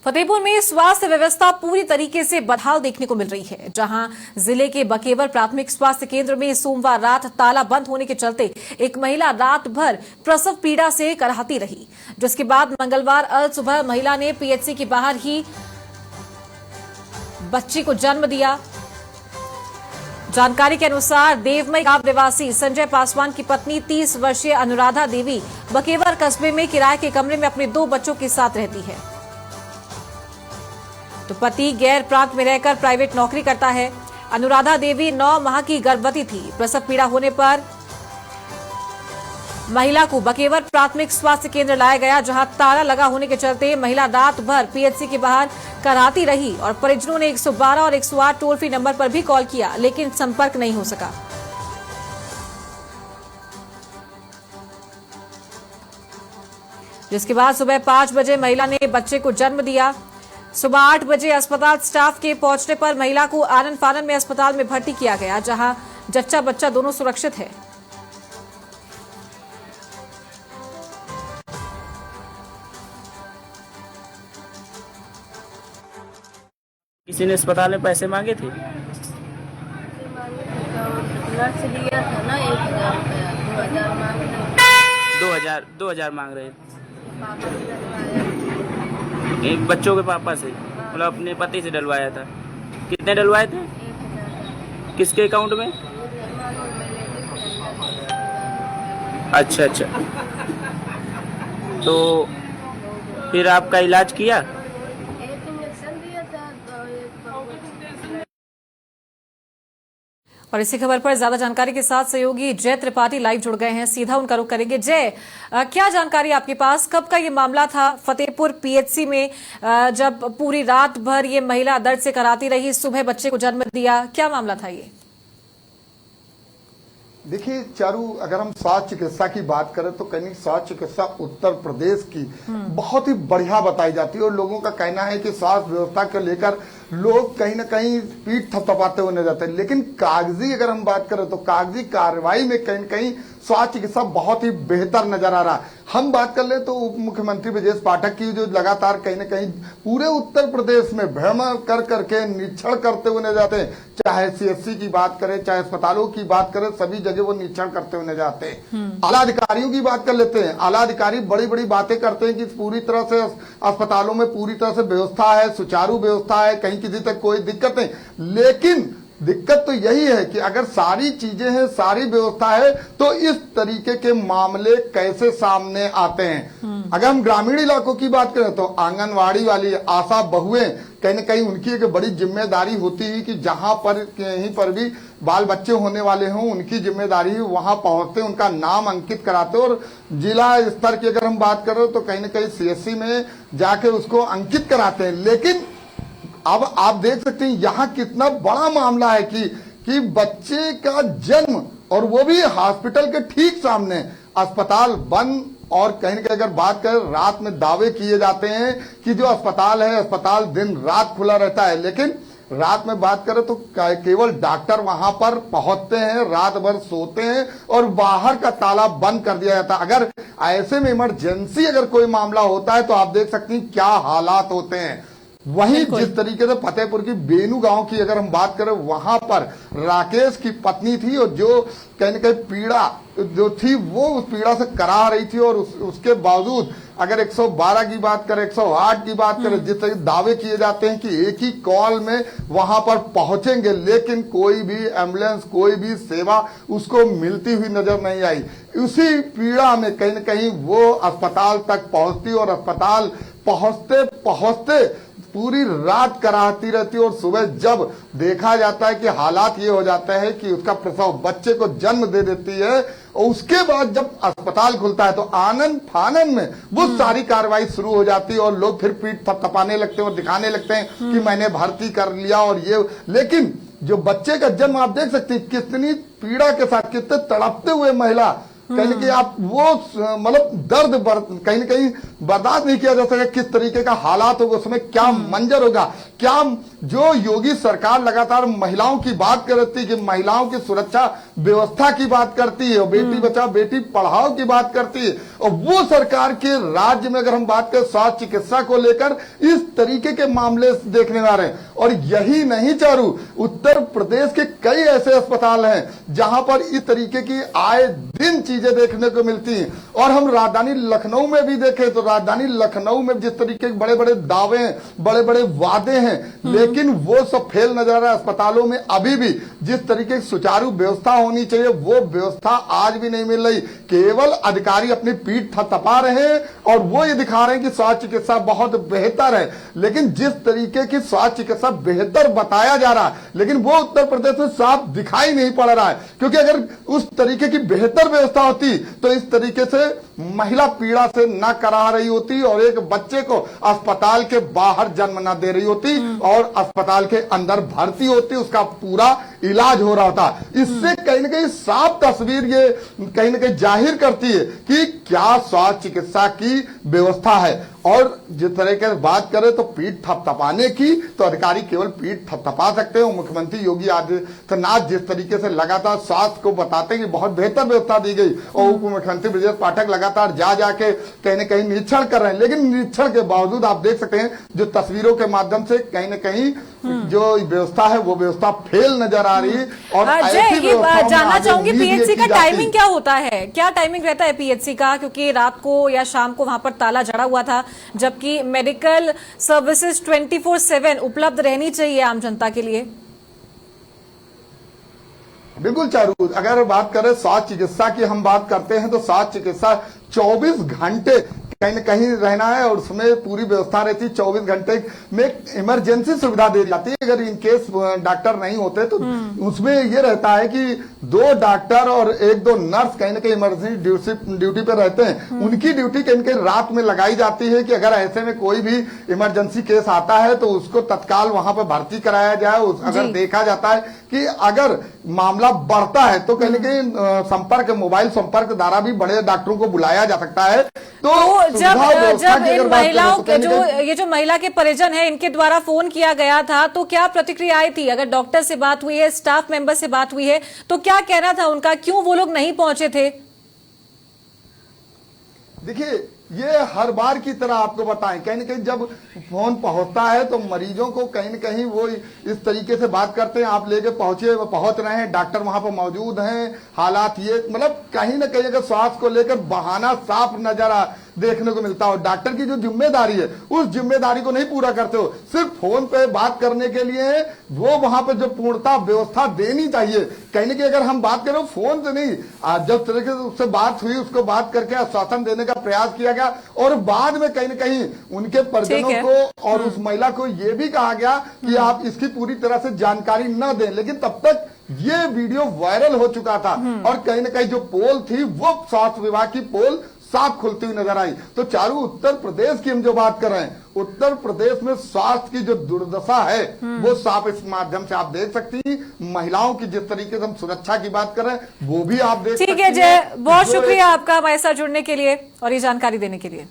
फतेहपुर में स्वास्थ्य व्यवस्था पूरी तरीके से बदहाल देखने को मिल रही है, जहां जिले के बकेवर प्राथमिक स्वास्थ्य केंद्र में सोमवार रात ताला बंद होने के चलते एक महिला रात भर प्रसव पीड़ा से कराहती रही, जिसके बाद मंगलवार अल सुबह महिला ने पीएचसी के बाहर ही बच्ची को जन्म दिया। जानकारी के अनुसार देवमई गांव निवासी संजय पासवान की पत्नी 30 वर्षीय अनुराधा देवी बकेवर कस्बे में किराए के कमरे में अपने 2 बच्चों के साथ रहती है। तो पति गैर प्रांत में रहकर प्राइवेट नौकरी करता है। अनुराधा देवी 9 माह की गर्भवती थी। प्रसव पीड़ा होने पर महिला को बकेवर प्राथमिक स्वास्थ्य केंद्र लाया गया, जहां ताला लगा होने के चलते महिला रात भर पीएचसी के बाहर कराहती रही और परिजनों ने 112 और 108 टोल फ्री नंबर पर भी कॉल किया, लेकिन संपर्क नहीं हो सका। जिसके बाद सुबह 5 बजे महिला ने बच्चे को जन्म दिया। सुबह 8 बजे अस्पताल स्टाफ के पहुंचने पर महिला को आनन फानन में अस्पताल में भर्ती किया गया, जहां जच्चा बच्चा दोनों सुरक्षित है। किसी ने अस्पताल में पैसे मांगे थे? नर्स लिया था ना 1000 रुपया, 2000 मांग रहे। 2000 मांग रहे थे। पापा से डलवाया। एक बच्चों के पापा से, मतलब अपने पति से डलवाया था। कितने डलवाए थे? 1000। किसके अकाउंट में? अच्छा। तो फिर आपका इलाज किया? एक इंजेक्शन दिया था तो एक और इसी खबर पर ज्यादा जानकारी के साथ सहयोगी जय त्रिपाठी लाइव जुड़ गए हैं, सीधा उनका रुख करेंगे। जय, क्या जानकारी आपके पास, कब का ये मामला था फतेहपुर पीएचसी में, जब पूरी रात भर ये महिला दर्द से कराती रही, सुबह बच्चे को जन्म दिया, क्या मामला था ये? देखिए चारू, अगर हम स्वास्थ्य चिकित्सा की बात करें तो कहीं स्वास्थ्य चिकित्सा उत्तर प्रदेश की बहुत ही बढ़िया बताई जाती है और लोगों का कहना है कि स्वास्थ्य व्यवस्था को लेकर लोग कहीं ना कहीं पीठ थपथपाते हुए नजर आते हैं, लेकिन कागजी अगर हम बात करें तो कागजी कार्रवाई में कहीं न कहीं स्वास्थ्य चिकित्सा बहुत ही बेहतर नजर आ रहा है। हम बात कर ले तो उप मुख्यमंत्री ब्रजेश पाठक की जो लगातार कहीं न कहीं पूरे उत्तर प्रदेश में भ्रमण कर करके निरीक्षण करते हुए नजर आते हैं, चाहे सीएचसी की बात करें चाहे अस्पतालों की बात करें, सभी जगह वो निरीक्षण करते हुए नजर आते हैं। आला अधिकारियों की बात कर लेते हैं, आला अधिकारी बड़ी बड़ी बातें करते हैं कि पूरी तरह से अस्पतालों में पूरी तरह से व्यवस्था है, सुचारू व्यवस्था है, कहीं किसी तक कोई दिक्कत नहीं। लेकिन दिक्कत तो यही है कि अगर सारी चीजें हैं, सारी व्यवस्था है, तो इस तरीके के मामले कैसे सामने आते हैं। अगर हम ग्रामीण इलाकों की बात करें तो आंगनवाड़ी वाली आशा बहुएं कहीं न कहीं उनकी एक बड़ी जिम्मेदारी होती है कि जहां पर कहीं पर भी बाल बच्चे होने वाले हों, उनकी जिम्मेदारी वहां पहुंचते, उनका नाम अंकित कराते और जिला स्तर की अगर हम बात करें तो कहीं न कहीं सीएचसी में जाके उसको अंकित कराते हैं। लेकिन अब आप देख सकते हैं यहाँ कितना बड़ा मामला है कि बच्चे का जन्म और वो भी हॉस्पिटल के ठीक सामने, अस्पताल बंद, और कहीं न कहीं अगर बात करें रात में दावे किए जाते हैं कि जो अस्पताल है, अस्पताल दिन रात खुला रहता है, लेकिन रात में बात करें तो केवल डॉक्टर वहां पर पहुंचते हैं, रात भर सोते हैं और बाहर का ताला बंद कर दिया जाता है। अगर ऐसे में इमरजेंसी अगर कोई मामला होता है तो आप देख सकते हैं क्या हालात होते हैं। वहीं जिस तरीके से फतेहपुर की बेनू गांव की अगर हम बात करें, वहां पर राकेश की पत्नी थी और जो कहीं न कहीं पीड़ा जो थी वो उस पीड़ा से करा रही थी और उसके बावजूद अगर 112 की बात करें, 108 की बात करें, जिस तरह दावे किए जाते हैं कि एक ही कॉल में वहां पर पहुंचेंगे, लेकिन कोई भी एम्बुलेंस, कोई भी सेवा उसको मिलती हुई नजर नहीं आई। उसी पीड़ा में कहीं न कहीं वो अस्पताल तक पहुंचती और अस्पताल पहुंचते पहुंचते पूरी रात कराहती रहती और सुबह जब देखा जाता है कि हालात ये हो जाता है कि उसका प्रसव बच्चे को जन्म दे देती है और उसके बाद जब अस्पताल खुलता है तो आनन फानन में वो सारी कार्रवाई शुरू हो जाती है और लोग फिर पीठ थपथपाने लगते हैं और दिखाने लगते हैं कि मैंने भर्ती कर लिया और ये। लेकिन जो बच्चे का जन्म आप देख सकते हैं कितनी पीड़ा के साथ, कितने तड़पते हुए महिला, कहीं न कहीं आप वो मतलब दर्द कहीं न कहीं बर्दाश्त नहीं किया जा सकेगा। किस तरीके का हालात होगा, उसमें क्या मंजर होगा, क्या जो योगी सरकार लगातार महिलाओं की बात करती है कि महिलाओं की सुरक्षा व्यवस्था की बात करती है और बेटी बचाओ बेटी पढ़ाओ की बात करती है, और वो सरकार के राज्य में अगर हम बात करें स्वास्थ्य चिकित्सा को लेकर इस तरीके के मामले देखने आ रहे हैं। और यही नहीं चारू, उत्तर प्रदेश के कई ऐसे अस्पताल हैं जहां पर इस तरीके की आए दिन चीजें देखने को मिलती हैं। और हम राजधानी लखनऊ में भी देखें तो राजधानी लखनऊ में जिस तरीके के बड़े बड़े दावे हैं, बड़े बड़े वादे हैं, लेकिन वो सब फेल नजर आ रहा है। अस्पतालों में अभी भी जिस तरीके की सुचारू व्यवस्था होनी चाहिए वो व्यवस्था आज भी नहीं मिल रही। केवल अधिकारी अपनी पीठ थपथपा रहे हैं और वो ये दिखा रहे हैं कि स्वास्थ्य चिकित्सा बहुत बेहतर है, लेकिन जिस तरीके की स्वास्थ्य चिकित्सा बेहतर बताया जा रहा है लेकिन वो उत्तर प्रदेश में साफ दिखाई नहीं पड़ रहा है। क्योंकि अगर उस तरीके की बेहतर व्यवस्था होती तो इस तरीके से महिला पीड़ा से न करा रही होती और एक बच्चे को अस्पताल के बाहर जन्म न दे रही होती और अस्पताल के अंदर भर्ती होती, उसका पूरा इलाज हो रहा था। इससे कहीं ना कहीं साफ तस्वीर ये कहीं ना कहीं जाहिर करती है कि क्या स्वास्थ्य चिकित्सा की व्यवस्था है। और जिस तरह की बात करें तो पीठ थपथपाने की, तो अधिकारी केवल पीठ थपथपा सकते हैं। मुख्यमंत्री योगी आदित्यनाथ जिस तरीके से लगातार स्वास्थ्य को बताते हैं कि बहुत बेहतर व्यवस्था दी गई, और उप मुख्यमंत्री ब्रजेश पाठक लगातार जा जाके कहीं न कहीं निरीक्षण कर रहे हैं, लेकिन निरीक्षण के बावजूद आप देख सकते हैं जो तस्वीरों के माध्यम से कहीं न कहीं जो व्यवस्था है वो व्यवस्था फेल नजर आ रही है। और ये जानना चाहूंगी पीएचसी का टाइमिंग क्या होता है, क्या टाइमिंग रहता है पीएचसी का, क्योंकि रात को या शाम को वहां पर ताला जड़ा हुआ था, जबकि मेडिकल सर्विसेज 24/7 उपलब्ध रहनी चाहिए आम जनता के लिए। बिल्कुल चारू, अगर बात करें स्वास्थ्य चिकित्सा की हम बात करते हैं तो स्वास्थ्य चिकित्सा 24 घंटे कहीं न कहीं रहना है और उसमें पूरी व्यवस्था रहती है। 24 घंटे में इमरजेंसी सुविधा दी जाती है। अगर इन केस डॉक्टर नहीं होते तो उसमें ये रहता है कि 2 डॉक्टर और 1-2 नर्स कहीं न कहीं इमरजेंसी ड्यूटी पे रहते हैं। उनकी ड्यूटी कहीं न कहीं रात में लगाई जाती है कि अगर ऐसे में कोई भी इमरजेंसी केस आता है तो उसको तत्काल वहां पर भर्ती कराया जाए। अगर देखा जाता है कि अगर मामला बढ़ता है तो कहीं न कहीं संपर्क, मोबाइल संपर्क द्वारा भी बड़े डॉक्टरों को बुलाया जा सकता है। तो जब इन महिलाओं के जो महिला के परिजन है इनके द्वारा फोन किया गया था तो क्या प्रतिक्रिया आई थी? अगर डॉक्टर से बात हुई है, स्टाफ मेंबर से बात हुई है, तो क्या कहना था उनका, क्यों वो लोग नहीं पहुंचे थे? देखिए ये हर बार की तरह आपको बताएं, कहीं न कहीं जब फोन पहुंचता है तो मरीजों को कहीं न कहीं वो इस तरीके से बात करते हैं, आप लेके पहुंच रहे हैं, डॉक्टर वहां पर मौजूद हैं, हालात ये, मतलब कहीं न कहीं अगर स्वास्थ्य को लेकर बहाना साफ नजर देखने को मिलता हो। डॉक्टर की जो जिम्मेदारी है उस जिम्मेदारी को नहीं पूरा करते हो, सिर्फ फोन पे बात करने के लिए वो वहां पर जो पूर्णता व्यवस्था देनी चाहिए। कहीं न कहीं अगर हम बात करें फोन से नहीं, जब तरीके से उससे बात हुई उसको बात करके आश्वासन देने का प्रयास किया गया और बाद में कहीं न कहीं उनके परिजनों को और उस महिला को यह भी कहा गया कि आप इसकी पूरी तरह से जानकारी न दें, लेकिन तब तक ये वीडियो वायरल हो चुका था और कहीं न कहीं जो पोल थी वो स्वास्थ्य विभाग की पोल साफ खुलती हुई नजर आई। तो चारू उत्तर प्रदेश की हम जो बात कर रहे हैं, उत्तर प्रदेश में स्वास्थ्य की जो दुर्दशा है वो साफ इस माध्यम से आप देख सकती हैं। महिलाओं की जिस तरीके से हम सुरक्षा की बात कर रहे हैं वो भी आप देख सकती हैं। ठीक है जय, बहुत शुक्रिया आपका हमारे साथ जुड़ने के लिए और ये जानकारी देने के लिए।